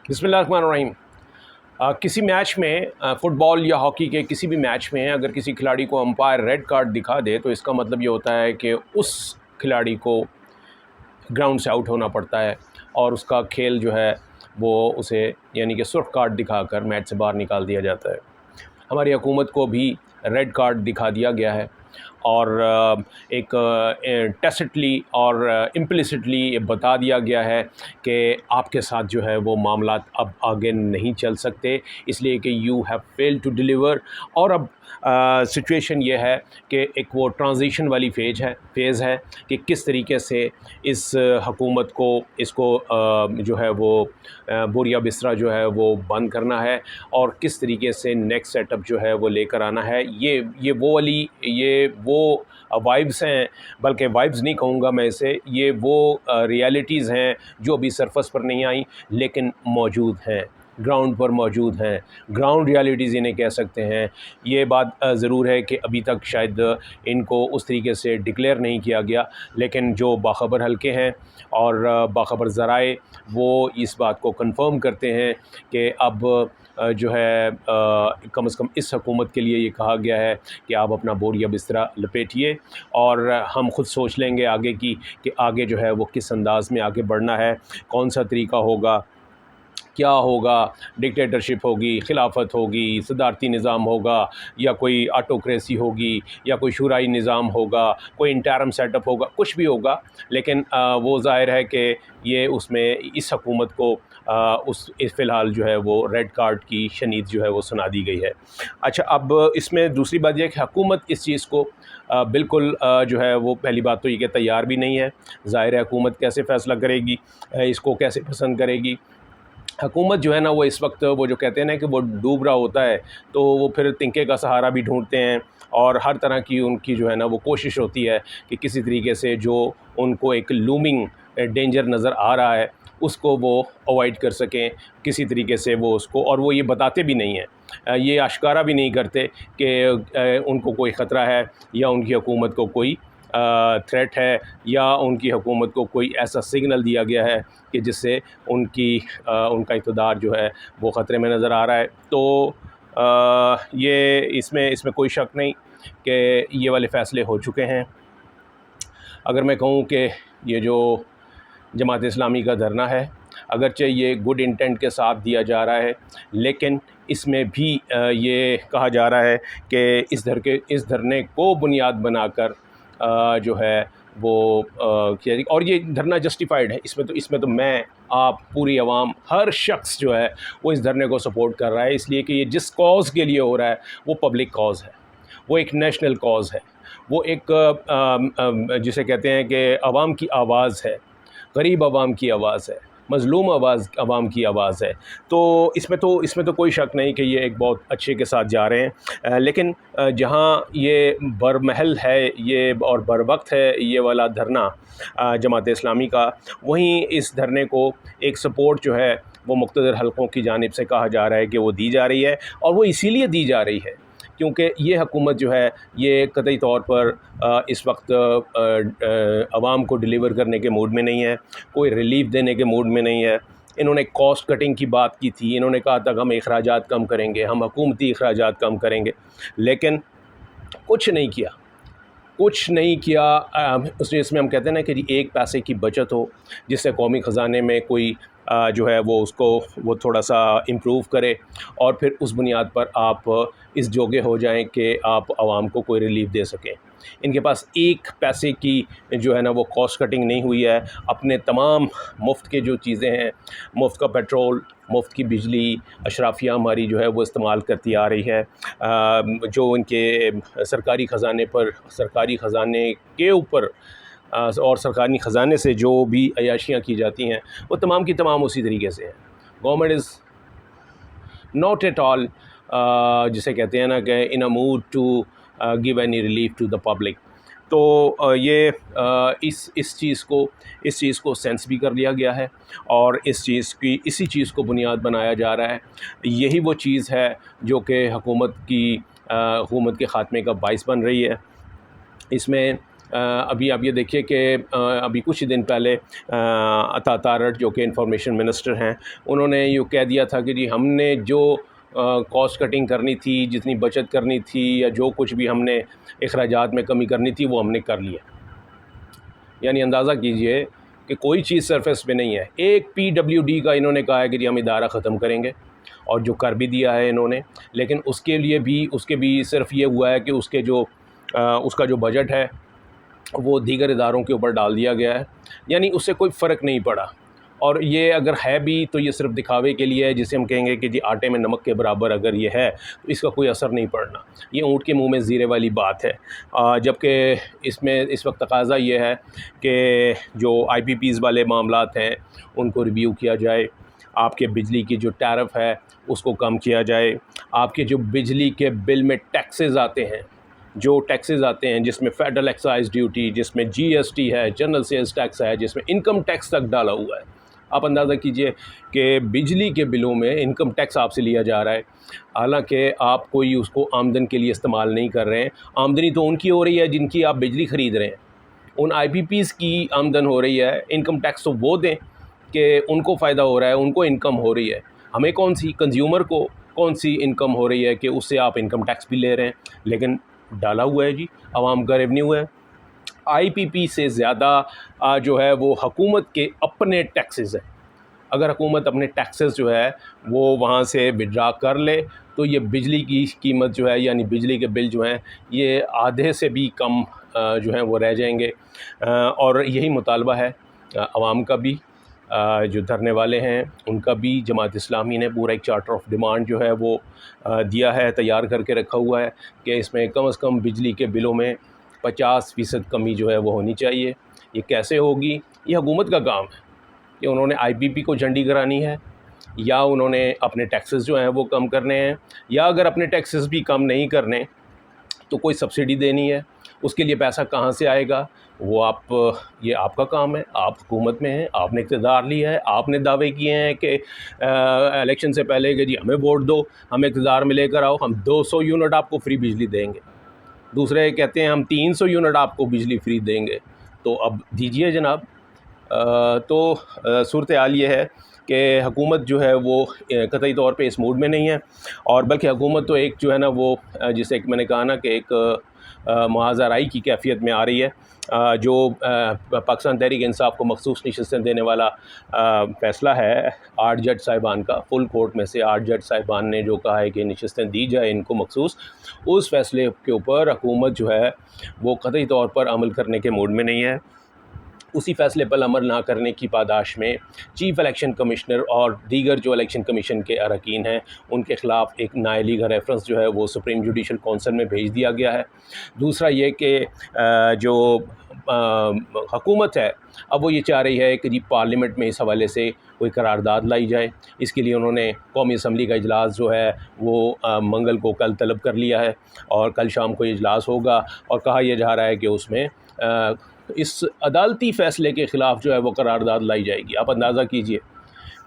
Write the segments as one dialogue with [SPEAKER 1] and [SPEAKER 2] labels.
[SPEAKER 1] بسم اللہ الرحمن الرحیم۔ کسی میچ میں فٹ بال یا ہاکی کے کسی بھی میچ میں اگر کسی کھلاڑی کو امپائر ریڈ کارڈ دکھا دے تو اس کا مطلب یہ ہوتا ہے کہ اس کھلاڑی کو گراؤنڈ سے آؤٹ ہونا پڑتا ہے اور اس کا کھیل جو ہے وہ اسے یعنی کہ سرخ کارڈ دکھا کر میچ سے باہر نکال دیا جاتا ہے۔ ہماری حکومت کو بھی ریڈ کارڈ دکھا دیا گیا ہے اور ایک ٹیسٹلی اور امپلیسٹلی یہ بتا دیا گیا ہے کہ آپ کے ساتھ جو ہے وہ معاملات اب آگے نہیں چل سکتے، اس لیے کہ you have fail to deliver. اور اب سچویشن یہ ہے کہ ایک وہ ٹرانزیشن والی فیز ہے کہ کس طریقے سے اس حکومت کو اس کو جو ہے وہ بوریا بستر جو ہے وہ بند کرنا ہے اور کس طریقے سے نیکسٹ سیٹ اپ جو ہے وہ لے کر آنا ہے۔ یہ وہ وائبس ہیں، بلکہ وائبس نہیں کہوں گا میں اسے، یہ وہ ریالٹیز ہیں جو ابھی سرفس پر نہیں آئیں لیکن موجود ہیں، گراؤنڈ پر موجود ہیں، گراؤنڈ ریالٹیز انہیں کہہ سکتے ہیں۔ یہ بات ضرور ہے کہ ابھی تک شاید ان کو اس طریقے سے ڈکلیئر نہیں کیا گیا، لیکن جو باخبر حلقے ہیں اور باخبر ذرائع وہ اس بات کو کنفرم کرتے ہیں کہ اب جو ہے کم از کم اس حکومت کے لیے یہ کہا گیا ہے کہ آپ اپنا بوریا بستر لپیٹیے اور ہم خود سوچ لیں گے آگے کی کہ آگے جو ہے وہ کس انداز میں آگے بڑھنا ہے، کون سا طریقہ ہوگا، کیا ہوگا، ڈکٹیٹرشپ ہوگی، خلافت ہوگی، صدارتی نظام ہوگا، یا کوئی آٹوکریسی ہوگی، یا کوئی شورائی نظام ہوگا، کوئی انٹرم سیٹ اپ ہوگا، کچھ بھی ہوگا، لیکن وہ ظاہر ہے کہ یہ اس میں اس حکومت کو فی الحال جو ہے وہ ریڈ کارڈ کی شنید جو ہے وہ سنا دی گئی ہے۔ اچھا، اب اس میں دوسری بات یہ ہے کہ حکومت اس چیز کو بالکل جو ہے وہ پہلی بات تو یہ کہ تیار بھی نہیں ہے۔ ظاہر ہے حکومت کیسے فیصلہ کرے گی، اس کو کیسے پسند کرے گی۔ حکومت جو ہے نا وہ اس وقت وہ جو کہتے ہیں نا کہ وہ ڈوب رہا ہوتا ہے تو وہ پھر تنکے کا سہارا بھی ڈھونڈتے ہیں اور ہر طرح کی ان کی جو ہے نا وہ کوشش ہوتی ہے کہ کسی طریقے سے جو ان کو ایک لومنگ ڈینجر نظر آ رہا ہے اس کو وہ اوائڈ کر سکیں کسی طریقے سے وہ اس کو، اور وہ یہ بتاتے بھی نہیں ہیں، یہ آشکارا بھی نہیں کرتے کہ ان کو کوئی خطرہ ہے یا ان کی حکومت کو کوئی تھریٹ ہے یا ان کی حکومت کو کوئی ایسا سگنل دیا گیا ہے کہ جس سے ان کا اقتدار جو ہے وہ خطرے میں نظر آ رہا ہے۔ تو یہ اس میں کوئی شک نہیں کہ یہ والے فیصلے ہو چکے ہیں۔ اگر میں کہوں کہ یہ جو جماعت اسلامی کا دھرنا ہے، اگرچہ یہ گڈ انٹینٹ کے ساتھ دیا جا رہا ہے لیکن اس میں بھی یہ کہا جا رہا ہے کہ اس دھرنے کو بنیاد بنا کر جو ہے وہ اور یہ دھرنا جسٹیفائڈ ہے، اس میں تو میں، آپ، پوری عوام، ہر شخص جو ہے وہ اس دھرنے کو سپورٹ کر رہا ہے، اس لیے کہ یہ جس کاز کے لیے ہو رہا ہے وہ پبلک کاز ہے، وہ ایک نیشنل کاز ہے، وہ ایک جسے کہتے ہیں کہ عوام کی آواز ہے، غریب عوام کی آواز ہے، مظلوم عوام کی آواز ہے۔ تو اس میں تو کوئی شک نہیں کہ یہ ایک بہت اچھے کے ساتھ جا رہے ہیں، لیکن جہاں یہ برمحل ہے یہ اور بر وقت ہے یہ والا دھرنا جماعت اسلامی کا، وہیں اس دھرنے کو ایک سپورٹ جو ہے وہ مقتدر حلقوں کی جانب سے کہا جا رہا ہے کہ وہ دی جا رہی ہے، اور وہ اسی لیے دی جا رہی ہے کیونکہ یہ حکومت جو ہے یہ قطعی طور پر اس وقت عوام کو ڈیلیور کرنے کے موڈ میں نہیں ہے، کوئی ریلیف دینے کے موڈ میں نہیں ہے۔ انہوں نے کاسٹ کٹنگ کی بات کی تھی، انہوں نے کہا تھا کہ ہم اخراجات کم کریں گے، ہم حکومتی اخراجات کم کریں گے، لیکن کچھ نہیں کیا۔ اس میں ہم کہتے ہیں نا کہ ایک پیسے کی بچت ہو جس سے قومی خزانے میں کوئی جو ہے وہ اس کو وہ تھوڑا سا امپروو کرے اور پھر اس بنیاد پر آپ اس جوگے ہو جائیں کہ آپ عوام کو کوئی ریلیف دے سکیں۔ ان کے پاس ایک پیسے کی جو ہے نا وہ کاسٹ کٹنگ نہیں ہوئی ہے، اپنے تمام مفت کے جو چیزیں ہیں، مفت کا پیٹرول، مفت کی بجلی، اشرافیہ ہماری جو ہے وہ استعمال کرتی آ رہی ہے، جو ان کے سرکاری خزانے کے اوپر اور سرکاری خزانے سے جو بھی عیاشیاں کی جاتی ہیں وہ تمام کی تمام اسی طریقے سے ہیں۔ Government is not at all جسے کہتے ہیں نا کہ in a mood to give any relief to the public. تو یہ اس چیز کو سینس بھی کر لیا گیا ہے اور اسی چیز کو بنیاد بنایا جا رہا ہے۔ یہی وہ چیز ہے جو کہ حکومت کے خاتمے کا باعث بن رہی ہے۔ اس میں ابھی آپ یہ دیکھیے کہ ابھی کچھ دن پہلے عطا تارڑ جو کہ انفارمیشن منسٹر ہیں، انہوں نے یہ کہہ دیا تھا کہ جی ہم نے جو کاسٹ کٹنگ کرنی تھی، جتنی بچت کرنی تھی، یا جو کچھ بھی ہم نے اخراجات میں کمی کرنی تھی وہ ہم نے کر لیا۔ یعنی اندازہ کیجئے کہ کوئی چیز سرفیس پہ نہیں ہے۔ ایک PWD کا انہوں نے کہا ہے کہ جی ہم ادارہ ختم کریں گے، اور جو کر بھی دیا ہے انہوں نے، لیکن اس کے بھی صرف یہ ہوا ہے کہ اس کا جو بجٹ ہے وہ دیگر اداروں کے اوپر ڈال دیا گیا ہے، یعنی اس سے کوئی فرق نہیں پڑا۔ اور یہ اگر ہے بھی تو یہ صرف دکھاوے کے لیے ہے، جسے ہم کہیں گے کہ جی آٹے میں نمک کے برابر اگر یہ ہے تو اس کا کوئی اثر نہیں پڑنا۔ یہ اونٹ کے منہ میں زیرے والی بات ہے۔ جبکہ اس وقت تقاضا یہ ہے کہ جو IPPs والے معاملات ہیں ان کو ریویو کیا جائے، آپ کے بجلی کی جو ٹیرف ہے اس کو کم کیا جائے، آپ کے جو بجلی کے بل میں ٹیکسز آتے ہیں جس میں فیڈرل ایکسائز ڈیوٹی، جس میں GST ہے، جنرل سیلز ٹیکس ہے، جس میں انکم ٹیکس تک ڈالا ہوا ہے۔ آپ اندازہ کیجئے کہ بجلی کے بلوں میں انکم ٹیکس آپ سے لیا جا رہا ہے، حالانکہ آپ کوئی اس کو آمدن کے لیے استعمال نہیں کر رہے ہیں۔ آمدنی تو ان کی ہو رہی ہے جن کی آپ بجلی خرید رہے ہیں، ان IPPs کی آمدن ہو رہی ہے۔ انکم ٹیکس تو وہ دیں کہ ان کو فائدہ ہو رہا ہے، ان کو انکم ہو رہی ہے۔ ہمیں کنزیومر کو کون سی انکم ہو رہی ہے کہ اس سے آپ انکم ٹیکس بھی لے رہے ہیں؟ لیکن ڈالا ہوا ہے جی، عوام کا ریونیو ہے۔ IPP سے زیادہ جو ہے وہ حکومت کے اپنے ٹیکسز ہیں۔ اگر حکومت اپنے ٹیکسز جو ہے وہ وہاں سے وڈرا کر لے تو یہ بجلی کی قیمت جو ہے، یعنی بجلی کے بل جو ہیں، یہ آدھے سے بھی کم جو ہیں وہ رہ جائیں گے۔ اور یہی مطالبہ ہے عوام کا بھی، جو دھرنے والے ہیں ان کا بھی۔ جماعت اسلامی نے پورا ایک چارٹر آف ڈیمانڈ جو ہے وہ دیا ہے، تیار کر کے رکھا ہوا ہے کہ اس میں کم از کم بجلی کے بلوں میں 50% کمی جو ہے وہ ہونی چاہیے۔ یہ کیسے ہوگی؟ یہ حکومت کا کام ہے کہ انہوں نے IPP کو جھنڈی کرانی ہے، یا انہوں نے اپنے ٹیکسز جو ہیں وہ کم کرنے ہیں، یا اگر اپنے ٹیکسز بھی کم نہیں کرنے تو کوئی سبسڈی دینی ہے۔ اس کے لیے پیسہ کہاں سے آئے گا؟ وہ یہ آپ کا کام ہے، آپ حکومت میں ہیں، آپ نے اقتدار لیا ہے، آپ نے دعوے کیے ہیں کہ الیکشن سے پہلے کہ جی ہمیں ووٹ دو، ہمیں اقتدار میں لے کر آؤ، ہم 200 یونٹ آپ کو فری بجلی دیں گے۔ دوسرے کہتے ہیں ہم 300 یونٹ آپ کو بجلی فری دیں گے۔ تو اب دیجئے جناب۔ تو صورتحال یہ ہے کہ حکومت جو ہے وہ قطعی طور پہ اس موڈ میں نہیں ہے، اور بلکہ حکومت تو ایک جو ہے نا وہ جسے میں نے کہا نا کہ ایک محاذ آرائی کی کیفیت میں آ رہی ہے۔ جو پاکستان تحریک انصاف کو مخصوص نشستیں دینے والا فیصلہ ہے 8 جج صاحبان کا، فل کورٹ میں سے 8 جج صاحبان نے جو کہا ہے کہ نشستیں دی جائے ان کو مخصوص، اس فیصلے کے اوپر حکومت جو ہے وہ قطعی طور پر عمل کرنے کے موڈ میں نہیں ہے۔ اسی فیصلے پر عمل نہ کرنے کی پاداش میں چیف الیکشن کمشنر اور دیگر جو الیکشن کمیشن کے اراکین ہیں ان کے خلاف ایک نااہلی ریفرنس جو ہے وہ سپریم جوڈیشل کونسل میں بھیج دیا گیا ہے۔ دوسرا یہ کہ جو حکومت ہے اب وہ یہ چاہ رہی ہے کہ جی پارلیمنٹ میں اس حوالے سے کوئی قرارداد لائی جائے۔ اس کے لیے انہوں نے قومی اسمبلی کا اجلاس جو ہے وہ منگل کو کل طلب کر لیا ہے، اور کل شام کو یہ اجلاس ہوگا، اور کہا یہ جا رہا ہے کہ اس میں اس عدالتی فیصلے کے خلاف جو ہے وہ قرارداد لائی جائے گی۔ آپ اندازہ کیجئے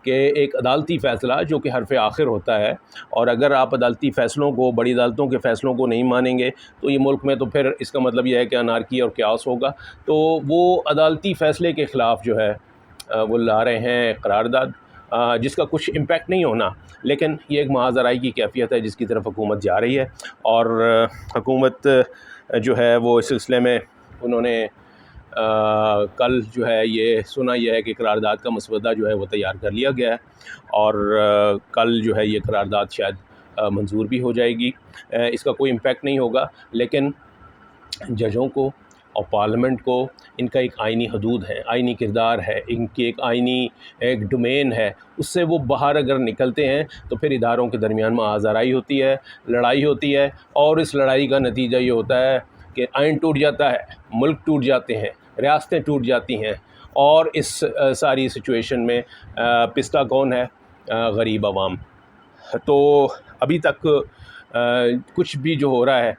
[SPEAKER 1] کہ ایک عدالتی فیصلہ جو کہ حرف آخر ہوتا ہے، اور اگر آپ عدالتی فیصلوں کو، بڑی عدالتوں کے فیصلوں کو نہیں مانیں گے تو یہ ملک میں تو پھر اس کا مطلب یہ ہے کہ انارکی اور کیاس ہوگا۔ تو وہ عدالتی فیصلے کے خلاف جو ہے وہ لا رہے ہیں قرارداد، جس کا کچھ امپیکٹ نہیں ہونا، لیکن یہ ایک محاذ آرائی کی کیفیت ہے جس کی طرف حکومت جا رہی ہے۔ اور حکومت جو ہے وہ اس سلسلے میں انہوں نے کل جو ہے یہ سنا یہ ہے کہ قرارداد کا مسودہ جو ہے وہ تیار کر لیا گیا ہے، اور کل جو ہے یہ قرارداد شاید منظور بھی ہو جائے گی۔ اس کا کوئی امپیکٹ نہیں ہوگا، لیکن ججوں کو اور پارلیمنٹ کو ان کا ایک آئینی حدود ہے، آئینی کردار ہے، ان کی ایک آئینی ایک ڈومین ہے، اس سے وہ باہر اگر نکلتے ہیں تو پھر اداروں کے درمیان محاذ آرائی ہوتی ہے، لڑائی ہوتی ہے، اور اس لڑائی کا نتیجہ یہ ہوتا ہے کہ آئین ٹوٹ جاتا ہے، ملک ٹوٹ جاتے ہیں، ریاستیں ٹوٹ جاتی ہیں، اور اس ساری سچویشن میں پستا کون ہے؟ غریب عوام۔ تو ابھی تک کچھ بھی جو ہو رہا ہے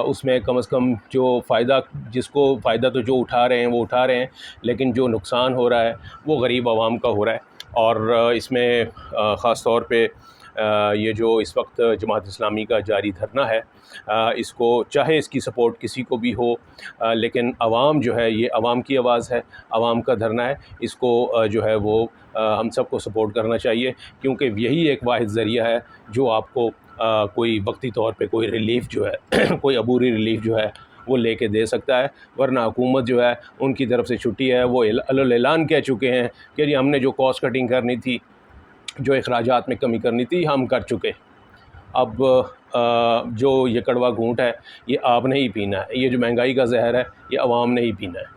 [SPEAKER 1] اس میں کم از کم جو فائدہ، جس کو فائدہ تو جو اٹھا رہے ہیں وہ اٹھا رہے ہیں، لیکن جو نقصان ہو رہا ہے وہ غریب عوام کا ہو رہا ہے۔ اور اس میں خاص طور پہ یہ جو اس وقت جماعت اسلامی کا جاری دھرنا ہے، اس کو چاہے اس کی سپورٹ کسی کو بھی ہو، لیکن عوام جو ہے، یہ عوام کی آواز ہے، عوام کا دھرنا ہے، اس کو جو ہے وہ ہم سب کو سپورٹ کرنا چاہیے، کیونکہ یہی ایک واحد ذریعہ ہے جو آپ کو کوئی وقتی طور پہ کوئی ریلیف جو ہے کوئی عبوری ریلیف جو ہے وہ لے کے دے سکتا ہے۔ ورنہ حکومت جو ہے ان کی طرف سے چھٹی ہے، وہ اعلان کہہ چکے ہیں کہ جی ہم نے جو کاسٹ کٹنگ کرنی تھی، جو اخراجات میں کمی کرنی تھی، ہم کر چکے۔ اب جو یہ کڑوا گھونٹ ہے، یہ آپ نے ہی پینا ہے، یہ جو مہنگائی کا زہر ہے، یہ عوام نے ہی پینا ہے۔